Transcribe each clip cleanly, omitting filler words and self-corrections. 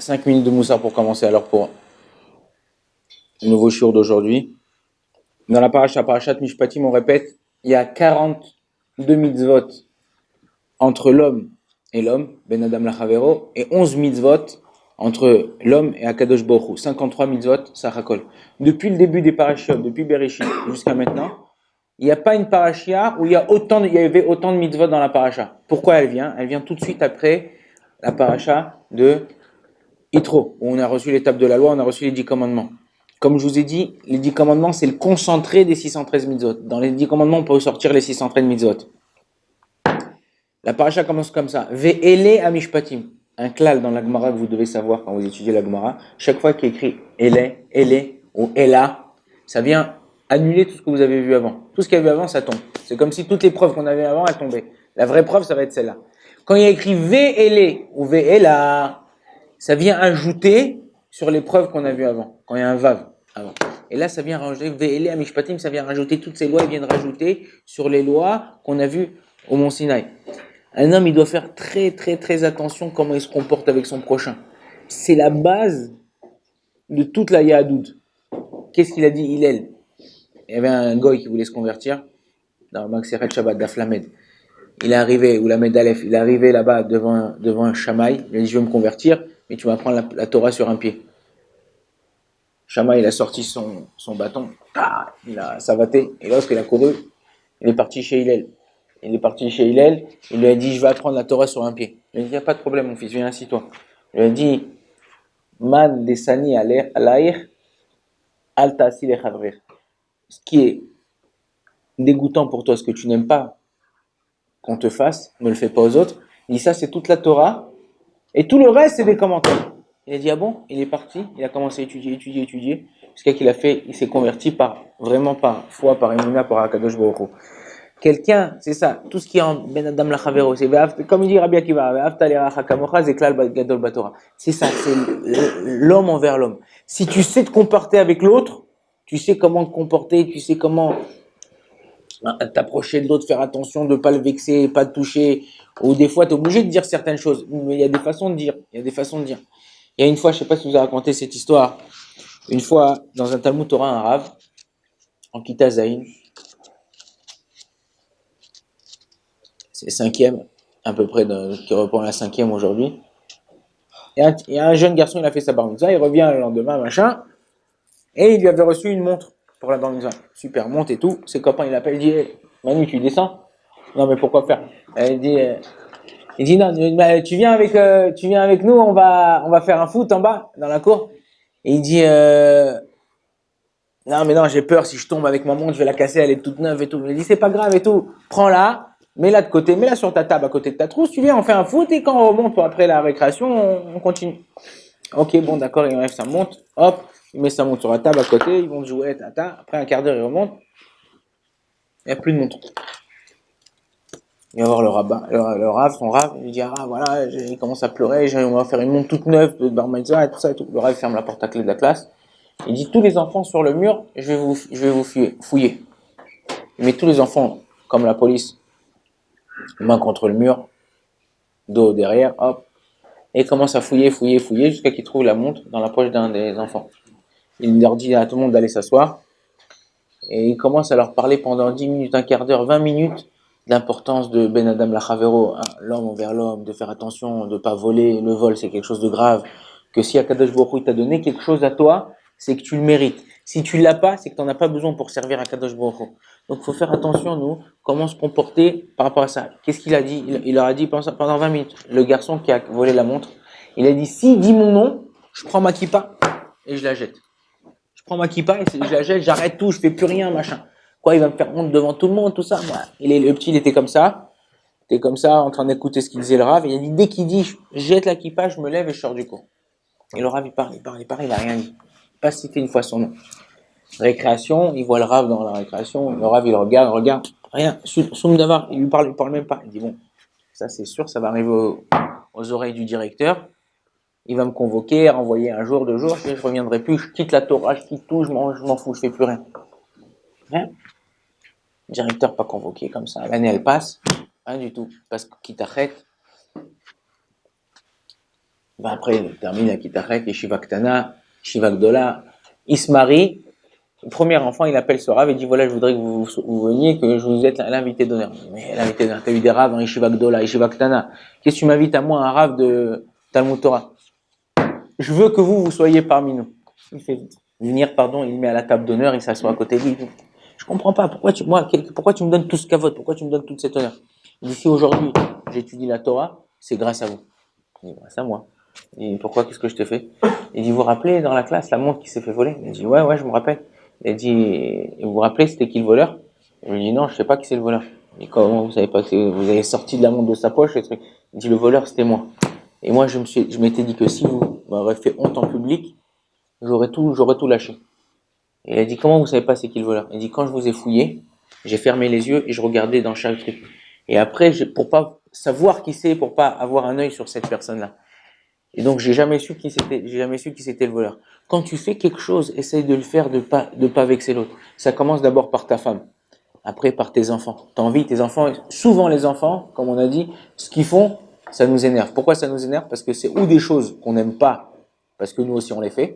5 minutes de moussard pour commencer alors pour le nouveau shiur d'aujourd'hui. Dans la parashat Mishpatim, on répète, il y a 42 mitzvot entre l'homme et l'homme, Ben Adam Lachavero, et 11 mitzvot entre l'homme et Akadosh Baruch Hu. 53 mitzvot, ça racole. Depuis le début des parashiotes, depuis Bereshit jusqu'à maintenant, il n'y a pas une parashia où il y avait autant de mitzvot dans la parasha. Pourquoi elle vient? Elle vient tout de suite après la parasha de Yitro, où on a reçu l'étape de la loi, on a reçu les 10 commandements. Comme je vous ai dit, les 10 commandements, c'est le concentré des 613 mitzvot. Dans les 10 commandements, on peut sortir les 613 mitzvot. La paracha commence comme ça. Ve'ele amishpatim. Un klal dans la Gemara que vous devez savoir quand vous étudiez la Gemara. Chaque fois qu'il y a écrit ele ou ela, ça vient annuler tout ce que vous avez vu avant. Tout ce qu'il y a vu avant, ça tombe. C'est comme si toutes les preuves qu'on avait avant, elles tombaient. La vraie preuve, ça va être celle-là. Quand il y a écrit ve'ele ou ve'ela, ça vient ajouter sur les preuves qu'on a vues avant. Quand il y a un vav avant. Et là, ça vient rajouter ve'ele amishpatim, ça vient rajouter toutes ces lois, ils viennent rajouter sur les lois qu'on a vues au Mont Sinaï. Un homme, il doit faire très, très, très attention comment il se comporte avec son prochain. C'est la base de toute la Yahadout. Qu'est-ce qu'il a dit, Hillel? Il y avait un goy qui voulait se convertir dans Makseret Shabbat, d'Aflamed. Il est arrivé, ou la Medalef, il est arrivé là-bas devant un Shamaï. Il a dit, je veux me convertir, mais tu vas prendre la Torah sur un pied. Shamaï, il a sorti son bâton, il a savaté, et lorsqu'il a couru, il est parti chez Hillel. Il est parti chez Hillel, il lui a dit, je vais apprendre la Torah sur un pied. Il lui a dit, il n'y a pas de problème, mon fils, viens assis-toi. Il lui a dit, man desani alaïr, alta asi lechavrir. Ce qui est dégoûtant pour toi, ce que tu n'aimes pas qu'on te fasse, ne le fais pas aux autres. Il dit, ça, c'est toute la Torah, et tout le reste, c'est des commentaires. Il a dit, ah bon? Il est parti, il a commencé à étudier, jusqu'à qu'il a fait, il s'est converti vraiment par foi, par émuna, par Akadosh Baruch Hu. Quelqu'un, c'est ça, tout ce qui est en Ben Adam Lachavero, c'est comme il dit Rabbi Akiva, c'est ça, c'est l'homme envers l'homme. Si tu sais te comporter avec l'autre, tu sais comment te comporter, tu sais comment t'approcher de l'autre, faire attention de pas le vexer, pas le toucher, ou des fois tu es obligé de dire certaines choses, mais il y a des façons de dire, il y a une fois, je sais pas si vous avez raconté cette histoire, une fois, dans un Talmud Torah, un Rav, en Kita Zayin, c'est cinquième, à peu près, qui reprend la cinquième aujourd'hui. Il y a un jeune garçon, il a fait sa bar mitzvah, il revient le lendemain, machin, et il lui avait reçu une montre pour la bar mitzvah. Super, montre et tout. Ses copains, il l'appelle, il dit, hey, Manu, tu descends? Non, mais pourquoi faire? Il dit, non, tu viens avec nous, on va faire un foot en bas, dans la cour. Et il dit, non, mais non, j'ai peur, si je tombe avec ma montre, je vais la casser, elle est toute neuve et tout. Il dit, c'est pas grave et tout, prends-la. Mets-la de côté, mets-la sur ta table à côté de ta trousse, tu viens, on fait un foot et quand on remonte après la récréation, on continue. Ok, bon, d'accord, il enlève sa montre, hop, il met sa montre sur la table à côté, ils vont jouer, tata. Après un quart d'heure, il remonte, il n'y a plus de montre. Il va voir le rabbin, son rav, il lui dit, ah voilà, il commence à pleurer, on va faire une montre toute neuve de bar mitzvah et tout ça et tout. Le rav ferme la porte à clé de la classe, il dit, tous les enfants sur le mur, je vais vous fouiller. Il met tous les enfants, comme la police, main contre le mur, dos derrière, hop, et il commence à fouiller jusqu'à qu'il trouve la montre dans la poche d'un des enfants. Il leur dit à tout le monde d'aller s'asseoir et il commence à leur parler pendant 10 minutes, un quart d'heure, 20 minutes de l'importance de Ben Adam Lachavero, hein, l'homme envers l'homme, de faire attention, de ne pas voler. Le vol, c'est quelque chose de grave. Que si Akadosh Baruch Hu t'a donné quelque chose à toi, c'est que tu le mérites. Si tu l'as pas, c'est que tu n'en as pas besoin pour servir Akadosh Baruch Hu. Donc, il faut faire attention, nous, comment se comporter par rapport à ça. Qu'est-ce qu'il a dit? Il leur a dit pendant 20 minutes, le garçon qui a volé la montre, il a dit, s'il dit mon nom, je prends ma kippa et je la jette. Je prends ma kippa et je la jette, j'arrête tout, je fais plus rien, machin. Quoi, il va me faire honte devant tout le monde, tout ça. Moi, le petit, il était comme ça, en train d'écouter ce qu'il disait le Rav. Et il a dit, dès qu'il dit, je jette la kippa, je me lève et je sors du cours. Et le Rav, il parle, il a rien dit. Pas cité une fois son nom. Récréation, il voit le Rav dans la récréation, le Rav, il regarde, rien. Soum Davar, il parle même pas. Il dit, bon, ça c'est sûr, ça va arriver aux oreilles du directeur. Il va me convoquer, renvoyer un jour, 2 jours, je reviendrai plus, je quitte la Torah, je quitte tout, je m'en fous, je fais plus rien. Rien. Directeur pas convoqué comme ça. L'année elle passe, rien du tout. Parce qu'il t'arrête. Ben après, il termine la Kitachet, Yeshiva Ktana, Yeshiva Gdola. Il se marie. Le premier enfant, il appelle ce Rav et dit voilà, je voudrais que vous veniez, que je vous êtes l'invité d'honneur. Mais l'invité d'honneur, t'as eu des Ravs en Yeshiva Gdola, Yeshiva Ktana. Qu'est-ce que tu m'invites à moi, un Rav de Talmud Torah? Je veux que vous soyez parmi nous. Il fait venir, il met à la table d'honneur, il s'assoit à côté de lui. Je comprends pas, pourquoi tu me donnes tout ce cavote, pourquoi tu me donnes toute cette honneur? Il dit si aujourd'hui j'étudie la Torah, c'est grâce à vous. Il dit grâce à moi. Il dit pourquoi, qu'est-ce que je t'ai fait? Il dit vous vous rappelez dans la classe la montre qui s'est fait voler? Il dit ouais, je me rappelle. Il dit et vous vous rappelez c'était qui le voleur? Je lui dis non, je sais pas qui c'est le voleur. Il dit comment vous savez pas que vous avez sorti de la montre de sa poche et truc. Il dit le voleur c'était moi. Et moi, je m'étais dit que si vous m'aurez fait honte en public, j'aurais tout lâché. Et il a dit, comment vous savez pas c'est qui le voleur? Il dit, quand je vous ai fouillé, j'ai fermé les yeux et je regardais dans chaque truc. Et après, pour pas savoir qui c'est, pour pas avoir un œil sur cette personne-là. Et donc, j'ai jamais su qui c'était le voleur. Quand tu fais quelque chose, essaye de le faire de pas vexer l'autre. Ça commence d'abord par ta femme. Après, par tes enfants. T'as envie, tes enfants, souvent les enfants, comme on a dit, ce qu'ils font, ça nous énerve. Pourquoi ça nous énerve? Parce que c'est ou des choses qu'on n'aime pas, parce que nous aussi on les fait,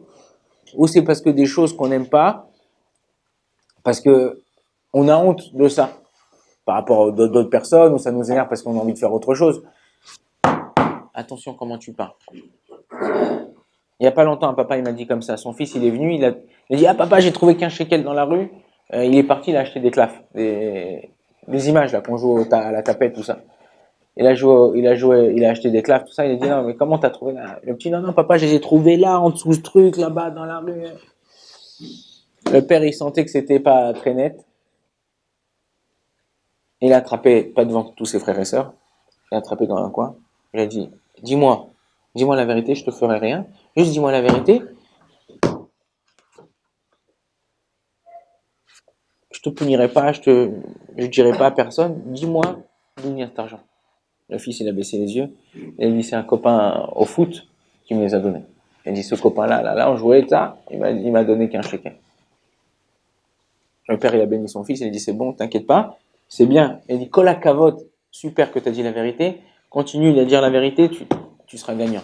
ou c'est parce que des choses qu'on n'aime pas, parce que on a honte de ça, par rapport à d'autres personnes, ou ça nous énerve parce qu'on a envie de faire autre chose. Attention comment tu parles. Il y a pas longtemps, un papa il m'a dit comme ça, son fils il est venu, il a dit ah papa j'ai trouvé 15 shekels dans la rue, il est parti, il a acheté des clafs, des images là qu'on joue à la tapette, tout ça. Il a acheté des claves, tout ça. Il a dit non, mais comment t'as trouvé là? Le petit non, papa, je les ai trouvés là, en dessous ce truc, là-bas, dans la rue. Le père, il sentait que c'était pas très net. Il a attrapé, pas devant tous ses frères et sœurs, il a attrapé dans un coin. Il a dit, dis-moi la vérité, je te ferai rien. Juste dis-moi la vérité. Je te punirai pas, je dirai pas à personne. Dis-moi d'où vient cet argent. Le fils, il a baissé les yeux. Il a dit, c'est un copain au foot qui me les a donnés. Il a dit, ce copain-là, on jouait ça, il m'a donné qu'un shekel. Le père, il a béni son fils, il a dit, c'est bon, t'inquiète pas, c'est bien. Il a dit, Kola Kavod, super que t'as dit la vérité, continue à dire la vérité, tu seras gagnant.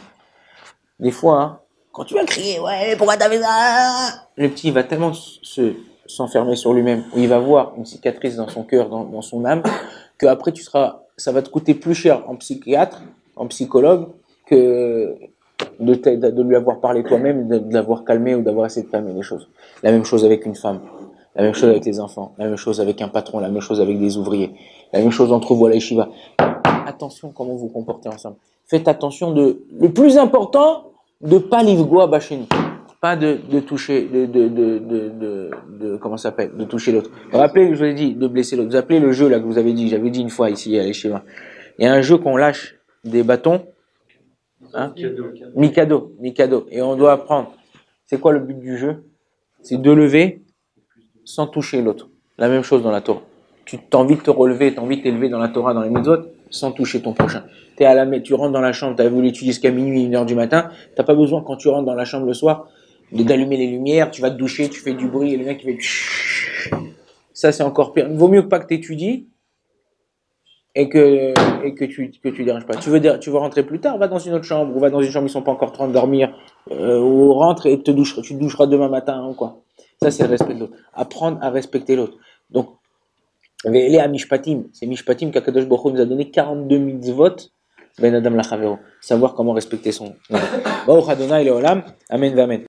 Des fois, hein, quand tu vas crier, ouais, pourquoi t'as fait ça? Le petit, il va tellement s'enfermer sur lui-même, où il va voir une cicatrice dans son cœur, dans son âme, que après ça va te coûter plus cher en psychiatre, en psychologue, que de lui avoir parlé toi-même, de l'avoir calmé ou d'avoir essayé de calmer les choses. La même chose avec une femme, la même chose avec les enfants, la même chose avec un patron, la même chose avec des ouvriers, la même chose entre vous à la yeshiva. Attention comment vous vous comportez ensemble. Faites attention le plus important, de pas l'ivgoa bacheni. Pas de toucher, comment ça s'appelle, de toucher l'autre. Rappelez, je vous ai dit, de blesser l'autre. Vous appelez le jeu, là, que vous avez dit, j'avais dit une fois ici, à l'Eshiva. Il y a un jeu qu'on lâche des bâtons, hein? Mikado. Et on doit apprendre. C'est quoi le but du jeu? C'est de lever sans toucher l'autre. La même chose dans la Torah. Tu as envie de te relever, tu as envie de t'élever dans la Torah, dans les mitzvot, sans toucher ton prochain. Tu rentres dans la chambre, tu as voulu étudier jusqu'à minuit, 1h du matin, t'as pas besoin quand tu rentres dans la chambre le soir, d'allumer les lumières, tu vas te doucher, tu fais du bruit, et le mec il fait ça c'est encore pire. Vaut mieux pas que tu étudies et que tu déranges pas. Tu veux rentrer plus tard, va dans une autre chambre, ou va dans une chambre où ils sont pas encore en train de dormir, ou rentre et tu te doucheras demain matin, ou quoi. Ça c'est le respect de l'autre. Apprendre à respecter l'autre. Donc, les à Mishpatim, c'est Mishpatim qu'Akadosh Baruch Hu nous a donné 42 mitzvot, ben Adam Lachavero. Savoir comment respecter son. Baruch Adonai Leolam, Amen, Amen.